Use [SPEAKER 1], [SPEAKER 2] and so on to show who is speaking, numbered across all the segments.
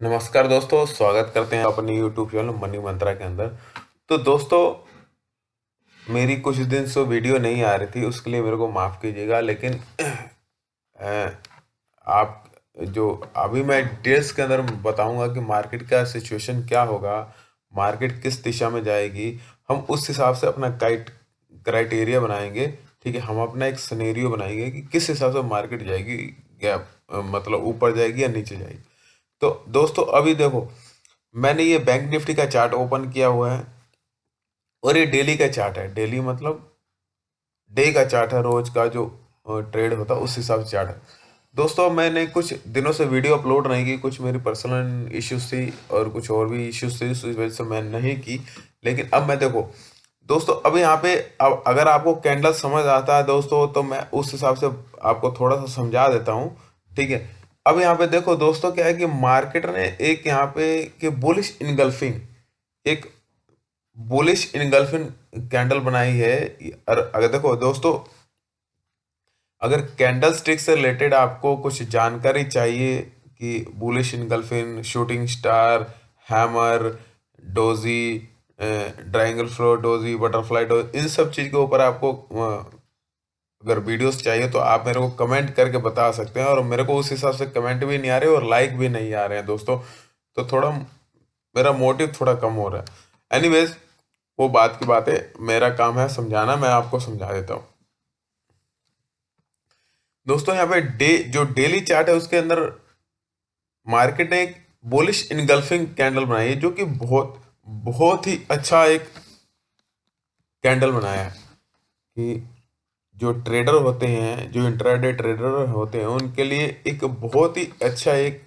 [SPEAKER 1] नमस्कार दोस्तों, स्वागत करते हैं अपने YouTube चैनल मनी मंत्रा के अंदर। तो दोस्तों, मेरी कुछ दिन से वीडियो नहीं आ रही थी, उसके लिए मेरे को माफ़ कीजिएगा। लेकिन अ, आप जो अभी मैं डिटेल्स के अंदर बताऊंगा कि मार्केट का सिचुएशन क्या होगा, मार्केट किस दिशा में जाएगी। हम उस हिसाब से अपना क्राइटेरिया बनाएंगे। ठीक है, हम अपना एक सिनेरियो बनाएंगे कि किस हिसाब से मार्केट जाएगी, या मतलब ऊपर जाएगी या नीचे जाएगी। तो दोस्तों, अभी देखो, मैंने ये बैंक निफ्टी का चार्ट ओपन किया हुआ है और ये डेली का चार्ट है। डेली मतलब डे का चार्ट है, रोज का जो ट्रेड होता है उस हिसाब से चार्ट है। दोस्तों, मैंने कुछ दिनों से वीडियो अपलोड नहीं की, कुछ मेरी पर्सनल इश्यूज थी और कुछ और भी इश्यूज थी, इस वजह से मैं नहीं की। लेकिन अब मैं देखो दोस्तों, अब यहाँ पे अब अगर आपको कैंडल समझ आता है दोस्तों, तो मैं उस हिसाब से आपको थोड़ा सा समझा देता हूँ। ठीक है, अब यहाँ पे देखो दोस्तों, क्या है कि मार्केट ने एक यहाँ पे कि बुलिश इनगल्फिंग, एक बुलिश इनगल्फिंग कैंडल बनाई है। और अगर देखो दोस्तों, अगर कैंडल स्टिक से रिलेटेड आपको कुछ जानकारी चाहिए कि bullish engulfing, shooting star, hammer, doji, triangle flow doji, butterfly doji, इन सब चीज़ के ऊपर आपको अगर वीडियोस चाहिए तो आप मेरे को कमेंट करके बता सकते हैं। और मेरे को उस हिसाब से कमेंट भी नहीं आ रहे और लाइक भी नहीं आ रहे हैं दोस्तों, तो थोड़ा मेरा मोटिव थोड़ा कम हो रहा है। एनीवेज, वो बात की बात है, मेरा काम है समझाना, मैं आपको समझा देता हूँ। दोस्तों, यहाँ पे जो डेली चार्ट है उसके अंदर मार्केट ने एक बुलिश इनगल्फिंग कैंडल बनाई है, जो कि बहुत बहुत ही अच्छा एक कैंडल बनाया है। कि जो ट्रेडर होते हैं, जो इंट्राडे ट्रेडर होते हैं, उनके लिए एक बहुत ही अच्छा एक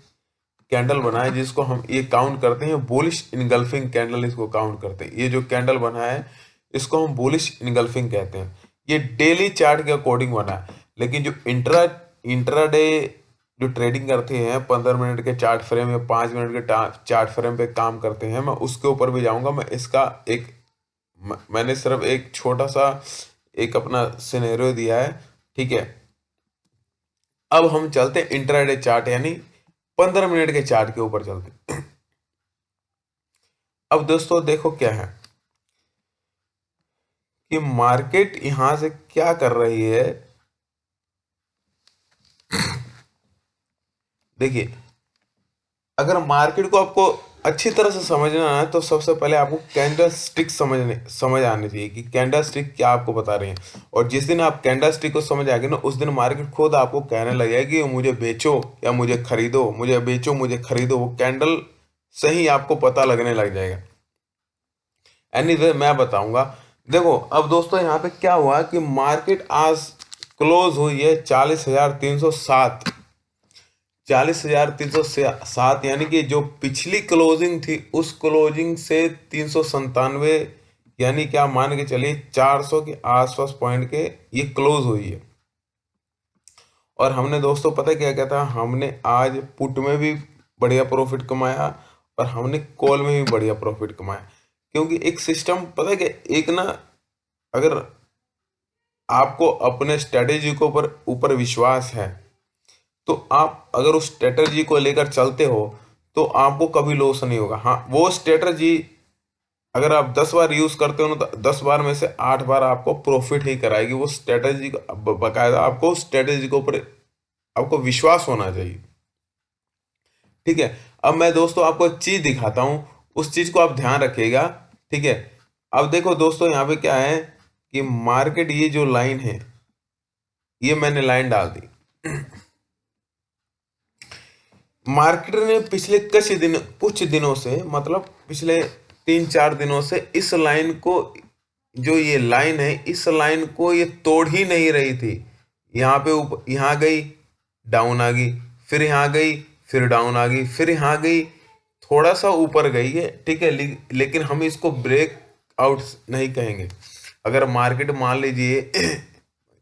[SPEAKER 1] कैंडल बना है, जिसको हम ये काउंट करते हैं बुलिश इनगल्फिंग कैंडल, इसको काउंट करते हैं। ये जो कैंडल बना है इसको हम बुलिश इनगल्फिंग कहते हैं। ये डेली चार्ट के अकॉर्डिंग बना है, लेकिन जो इंट्राडे जो ट्रेडिंग करते हैं 15 मिनट के चार्ट फ्रेम या 5 मिनट के चार्ट फ्रेम पे काम करते हैं, मैं उसके ऊपर भी जाऊंगा। मैं इसका एक मैंने सिर्फ एक छोटा सा एक अपना सिनेरियो दिया है। ठीक है, अब हम चलते हैं इंट्राडे चार्ट, यानी 15 मिनट के चार्ट के ऊपर चलते हैं। अब दोस्तों देखो क्या है कि मार्केट यहां से क्या कर रही है। देखिए, अगर मार्केट को आपको अच्छी तरह से समझना है तो सबसे पहले आपको कैंडल स्टिक समझ आनी चाहिए कि कैंडल स्टिक क्या आपको बता रहे हैं। और जिस दिन आप कैंडल स्टिक को समझ आ गए ना, उस दिन मार्केट खुद आपको कहने लगेगा कि मुझे बेचो या मुझे खरीदो, मुझे बेचो मुझे खरीदो। वो कैंडल से ही आपको पता लगने लग जाएगा। एनीवे, मैं बताऊंगा। देखो, अब दोस्तों यहाँ पे क्या हुआ कि मार्केट आज क्लोज हुई है 40,307, 40,307, यानी कि जो पिछली क्लोजिंग थी उस क्लोजिंग से 397, यानी क्या मान के चलिए 400 के आसपास पॉइंट के ये क्लोज हुई है। और हमने दोस्तों पता क्या क्या था, हमने आज पुट में भी बढ़िया प्रॉफिट कमाया और हमने कॉल में भी बढ़िया प्रॉफिट कमाया। क्योंकि एक सिस्टम पता है कि एक ना, अगर आपको अपने स्ट्रेटेजी के ऊपर ऊपर विश्वास है तो आप अगर उस स्ट्रेटजी को लेकर चलते हो तो आपको कभी लॉस नहीं होगा। हाँ, वो स्ट्रेटजी अगर आप 10 बार यूज करते हो ना, तो 10 बार में से 8 बार आपको प्रॉफिट ही कराएगी वो स्ट्रेटजी। बकायदा आपको स्ट्रेटजी के ऊपर आपको विश्वास होना चाहिए। ठीक है, अब मैं दोस्तों आपको एक चीज दिखाता हूँ, उस चीज को आप ध्यान रखिएगा। ठीक है, अब देखो दोस्तों, यहाँ पे क्या है कि मार्केट, ये जो लाइन है ये मैंने लाइन डाल दी। मार्केट ने पिछले कुछ दिनों से, मतलब पिछले 3-4 दिनों से इस लाइन को, जो ये लाइन है, इस लाइन को ये तोड़ ही नहीं रही थी। यहाँ पे ऊपर, यहाँ गई, डाउन आ गई, फिर यहाँ गई, फिर डाउन आ गई, फिर यहाँ गई, थोड़ा सा ऊपर गई है। ठीक है, लेकिन हम इसको ब्रेक आउट नहीं कहेंगे। अगर मार्केट मान लीजिए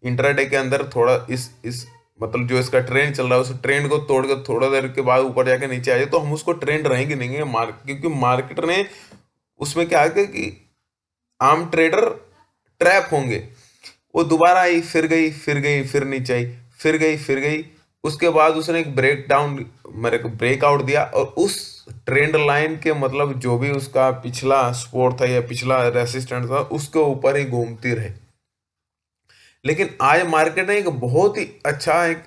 [SPEAKER 1] इंट्राडे के अंदर थोड़ा इस मतलब जो इसका ट्रेंड चल रहा है उस ट्रेंड को तोड़ कर थोड़ा देर के बाद ऊपर जाके नीचे आ जाए, तो हम उसको ट्रेंड रहेंगे नहीं क्योंकि मार्केट ने उसमें क्या है कि आम ट्रेडर ट्रैप होंगे। वो दोबारा आई, फिर गई, फिर गई, फिर नीचे आई, फिर गई, फिर गई। उसके बाद उसने एक ब्रेक डाउन, मेरे को ब्रेकआउट दिया और उस ट्रेंड लाइन के मतलब जो भी उसका पिछला सपोर्ट था या पिछला रेसिस्टेंस था उसके ऊपर ही घूमती रहे। लेकिन आज मार्केट ने एक बहुत ही अच्छा एक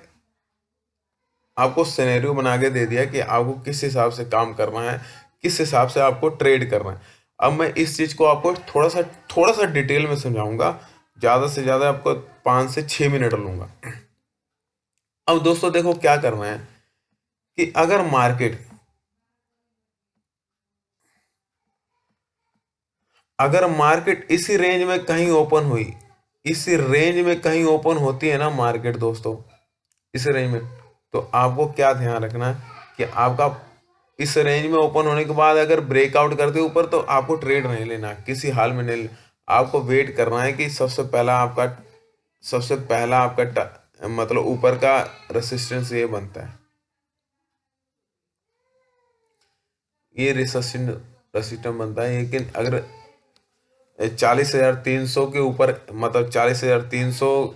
[SPEAKER 1] आपको सिनेरियो बना के दे दिया कि आपको किस हिसाब से काम करना है, किस हिसाब से आपको ट्रेड करना है। अब मैं इस चीज़ को आपको थोड़ा सा डिटेल में समझाऊंगा। ज़्यादा से ज़्यादा आपको 5 से 6 मिनट लूंगा। अब दोस्तों देखो क्या करना है कि अगर मार्केट इसी रेंज में कहीं ओपन हुई, इसी रेंज में कहीं ओपन होती है ना मार्केट दोस्तों, इस रेंज में, तो आपको क्या ध्यान रखना है कि आपका इस रेंज में ओपन होने के बाद अगर ब्रेकआउट करते ऊपर तो आपको ट्रेड नहीं लेना, किसी हाल में नहीं लेना। आपको वेट करना है कि सबसे पहला आपका मतलब ऊपर का रेसिस्टेंस ये बनता है, ये रेसिस्टेंस बनता है। लेकिन अगर 40,300 के ऊपर मतलब 40,300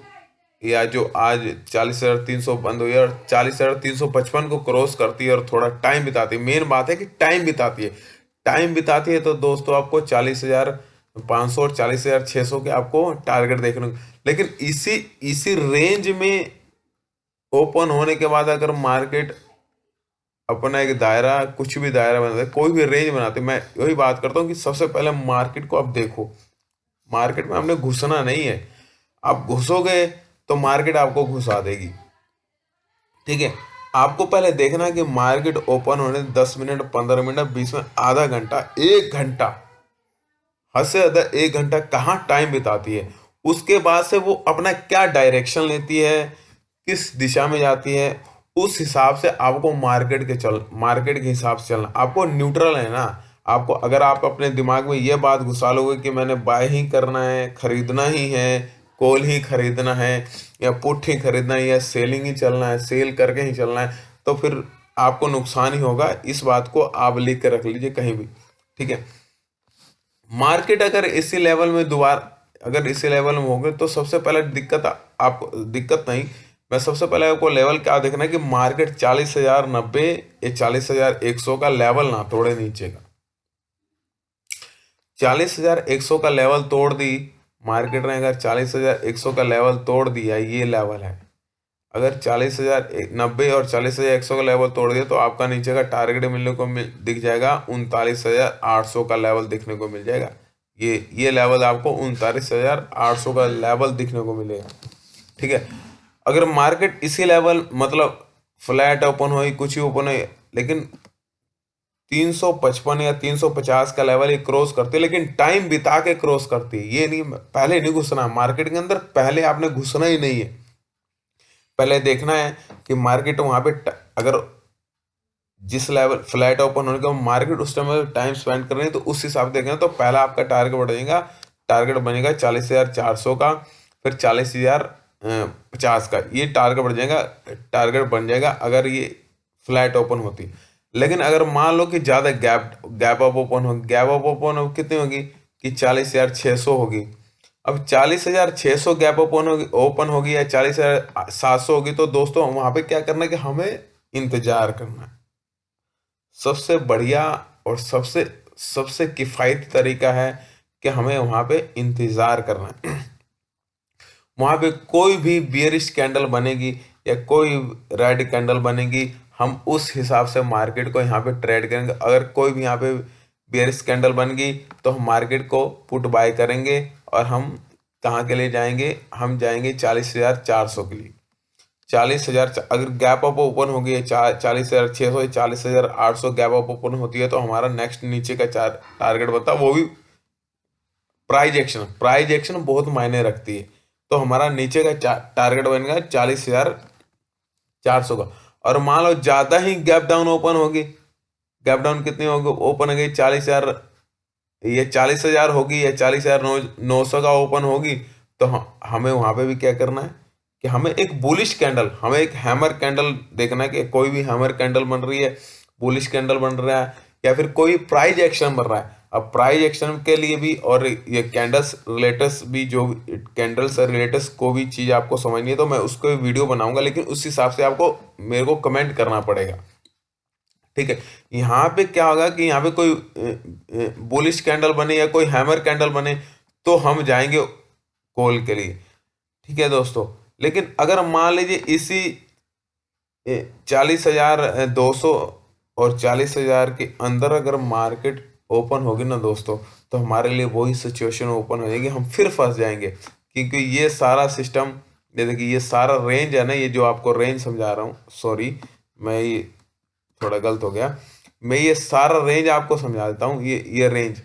[SPEAKER 1] या जो आज 40,300 बंद हुई है और 40,355 को क्रॉस करती है और थोड़ा टाइम बिताती है, मेन बात है कि टाइम बिताती है तो दोस्तों आपको 40,500 और 40,600 के आपको टारगेट देखने को। लेकिन इसी रेंज में ओपन होने के बाद अगर मार्केट अपना एक दायरा, कुछ भी दायरा बनाते, कोई भी रेंज बनाते, मैं वही बात करता हूँ कि सबसे पहले मार्केट को आप देखो। मार्केट में हमने घुसना नहीं है, आप घुसोगे तो मार्केट आपको घुसा देगी। ठीक है, आपको पहले देखना है कि मार्केट ओपन होने 10 मिनट, 15 मिनट, 20 मिनट, आधा घंटा, 1 घंटा, हद से ज्यादा 1 घंटा कहाँ टाइम बिताती है। उसके बाद से वो अपना क्या डायरेक्शन लेती है, किस दिशा में जाती है, उस हिसाब से आपको मार्केट के हिसाब से चलना। आपको न्यूट्रल है ना। आपको अगर आप अपने दिमाग में ये बात घुसा लोगे कि मैंने बाय ही करना है, खरीदना ही है, कॉल ही खरीदना है या पुट ही खरीदना है या सेलिंग ही चलना है, सेल करके ही चलना है, तो फिर आपको नुकसान ही होगा। इस बात को आप लिख कर रख लीजिए कहीं भी। ठीक है, मार्केट अगर इसी लेवल में होंगे तो सबसे पहले दिक्कत नहीं, मैं सबसे पहले आपको लेवल क्या देखना है कि मार्केट 40,090 या 40,100 का लेवल ना तोड़े नीचे का। 40,100 का लेवल तोड़ दी मार्केट ने, अगर 40,100 का लेवल तोड़ दिया, ये लेवल है, अगर 40,090 और 40,100 का लेवल तोड़ दिया तो आपका नीचे का टारगेट दिख जाएगा 39,800 का लेवल दिखने को मिल जाएगा। ये लेवल आपको 39,800 का लेवल दिखने को मिलेगा। ठीक है, अगर मार्केट इसी लेवल मतलब फ्लैट ओपन हुई, कुछ ही ओपन हुई, लेकिन 355 या 350 का लेवल ये क्रॉस करती है, लेकिन टाइम बिता के क्रॉस करती है। ये नहीं, पहले नहीं घुसना मार्केट के अंदर, पहले आपने घुसना ही नहीं है। पहले देखना है कि मार्केट वहां पे अगर जिस लेवल फ्लैट ओपन होने का मार्केट उस टाइम टाइम स्पेंड कर रही है तो उस हिसाब से देखना। तो पहला आपका टारगेट बनेगा 40,400 का, फिर 40,050 का, ये टारगेट बन जाएगा अगर ये फ्लैट ओपन होती। लेकिन अगर मान लो कि ज्यादा गैप अप ओपन कितनी होगी कि 40,600 होगी। अब 40,600 गैप ओपन होगी या 40,700 होगी, तो दोस्तों वहां पे क्या करना है कि हमें इंतजार करना है। सबसे बढ़िया और सबसे सबसे किफायती तरीका है कि हमें वहां पे इंतजार करना है। वहां पे कोई भी बियरिश कैंडल बनेगी या कोई रेड कैंडल बनेगी, हम उस हिसाब से मार्केट को यहाँ पे ट्रेड करेंगे। अगर कोई भी यहाँ पे बियरिश कैंडल बन गई तो हम मार्केट को पुट बाय करेंगे और हम कहाँ के लिए जाएंगे, हम जाएंगे 40,400 के लिए। 40,000 अगर गैप अप ओपन होगी 40,600 या 40,800 गैप अप ओपन होती है तो हमारा नेक्स्ट नीचे का टारगेट बनता है, वो भी प्राइज एक्शन बहुत मायने रखती है। तो हमारा नीचे का टारगेट बनेगा 40,400 का। और मान लो ज्यादा ही गैप डाउन ओपन होगी, गैप डाउन कितनी होगी, ओपन हो गई 40,000, ये 40,000 होगी या 40,900 का ओपन होगी, तो हमें वहां पे भी क्या करना है कि हमें एक हैमर कैंडल देखना है कि कोई भी हैमर कैंडल बन रही है, बुलिश कैंडल बन रहा है या फिर कोई प्राइस एक्शन बन रहा है। अब प्राइस एक्शन के लिए भी और ये कैंडल्स रिलेटस भी, जो कैंडल्स रिलेटस को भी चीज आपको समझनी है तो मैं उसको वीडियो बनाऊंगा, लेकिन उस हिसाब से आपको मेरे को कमेंट करना पड़ेगा। ठीक है, यहाँ पे क्या होगा कि यहाँ पे कोई बुलिश कैंडल बने या कोई हैमर कैंडल बने तो हम जाएंगे कॉल के लिए। ठीक है दोस्तों, लेकिन अगर मान लीजिए इसी 40,200 और 40,000 के अंदर अगर मार्केट ओपन होगी ना दोस्तों, तो हमारे लिए वही सिचुएशन ओपन हो जाएगी, हम फिर फंस जाएंगे। क्योंकि ये सारा सिस्टम, ये देखिए ये सारा रेंज है ना, ये जो आपको रेंज समझा रहा हूँ, सॉरी मैं ये थोड़ा गलत हो गया, मैं ये सारा रेंज आपको समझा देता हूँ। ये रेंज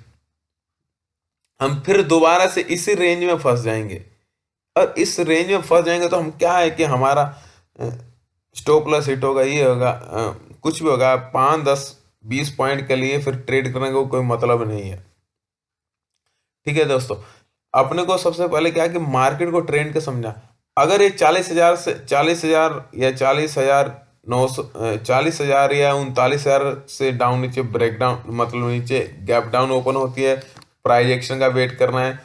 [SPEAKER 1] हम फिर दोबारा से इसी रेंज में फंस जाएंगे, और इस रेंज में फंस जाएंगे तो हम क्या है कि हमारा स्टॉप लॉस हिट होगा, ये होगा, कुछ भी होगा, 5, 10, 20 पॉइंट के लिए फिर ट्रेड करने का कोई मतलब नहीं है। ठीक है दोस्तों, अपने को सबसे पहले क्या है कि मार्केट को ट्रेंड का समझा। अगर ये 40,000 से 40,000 या 40,900, 40,000 या 39,000 से डाउन नीचे ब्रेक डाउन, मतलब नीचे गैप डाउन ओपन होती है, प्राइस एक्शन का वेट करना है।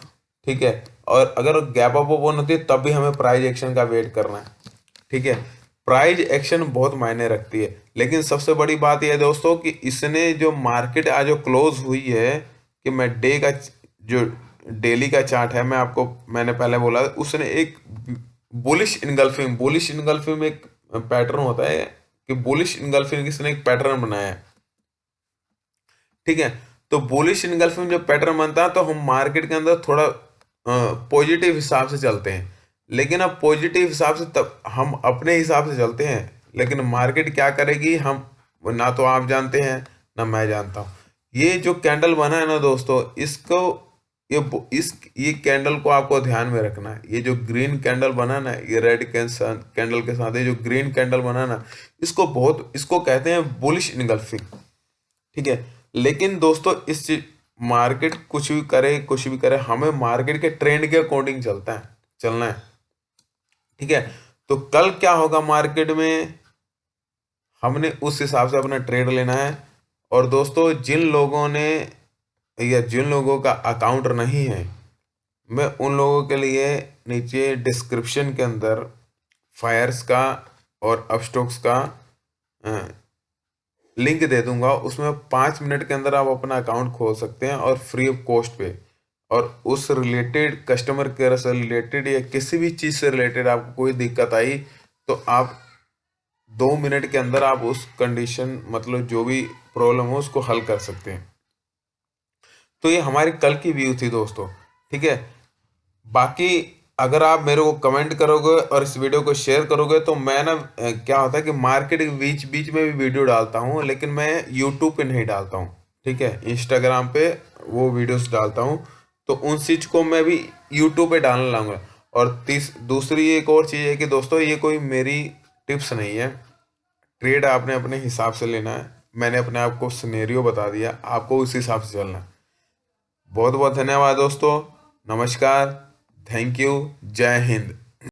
[SPEAKER 1] ठीक है, और अगर गैप अप ओपन होती है तब भी हमें प्राइस एक्शन का वेट करना है। ठीक है, प्राइस एक्शन बहुत मायने रखती है। लेकिन सबसे बड़ी बात यह है दोस्तों कि इसने जो मार्केट आज जो क्लोज हुई है, कि मैं डे का जो डेली का चार्ट है, मैं आपको मैंने पहले बोला, उसने एक बुलिश इनगल्फिंग एक पैटर्न होता है कि बुलिश इनगल्फिंग इसने एक पैटर्न बनाया है। ठीक है, तो बुलिश इनगल्फिंग जब पैटर्न बनता है तो हम मार्केट के अंदर थोड़ा पॉजिटिव हिसाब से चलते हैं। लेकिन अब पॉजिटिव हिसाब से तब हम अपने हिसाब से चलते हैं, लेकिन मार्केट क्या करेगी हम ना तो आप जानते हैं ना मैं जानता हूँ। ये जो कैंडल बना है ना दोस्तों, इसको ये कैंडल को आपको ध्यान में रखना है। ये जो ग्रीन कैंडल बना ना, ये रेड कैंडल के साथ ये जो ग्रीन कैंडल बना ना, इसको कहते हैं बुलिश इनगल्फिंग। ठीक है, लेकिन दोस्तों इस मार्केट कुछ भी करे, हमें मार्केट के ट्रेंड के अकॉर्डिंग चलना है। ठीक है, तो कल क्या होगा मार्केट में, हमने उस हिसाब से अपना ट्रेड लेना है। और दोस्तों जिन लोगों का अकाउंट नहीं है, मैं उन लोगों के लिए नीचे डिस्क्रिप्शन के अंदर फायर्स का और अपस्टॉक्स का लिंक दे दूंगा। उसमें 5 मिनट के अंदर आप अपना अकाउंट खोल सकते हैं, और फ्री ऑफ कॉस्ट पे। और उस रिलेटेड कस्टमर केयर से रिलेटेड या किसी भी चीज़ से रिलेटेड आपको कोई दिक्कत आई तो आप 2 मिनट के अंदर आप उस कंडीशन, मतलब जो भी प्रॉब्लम हो उसको हल कर सकते हैं। तो ये हमारी कल की व्यू थी दोस्तों। ठीक है, बाकी अगर आप मेरे को कमेंट करोगे और इस वीडियो को शेयर करोगे तो मैं ना क्या होता है कि मार्केट के बीच बीच में भी वीडियो डालता हूँ, लेकिन मैं यूट्यूब पे नहीं डालता हूँ। ठीक है, इंस्टाग्राम पे वो वीडियोस डालता हूँ, तो उन चीज़ को मैं भी यूट्यूब पे डालने लाऊंगा। और दूसरी एक और चीज़ है कि दोस्तों ये कोई मेरी टिप्स नहीं है, ट्रेड आपने अपने हिसाब से लेना है। मैंने अपने आप को सिनेरियो बता दिया, आपको उस हिसाब से चलना है। बहुत बहुत धन्यवाद दोस्तों, नमस्कार, थैंक यू, जय हिंद।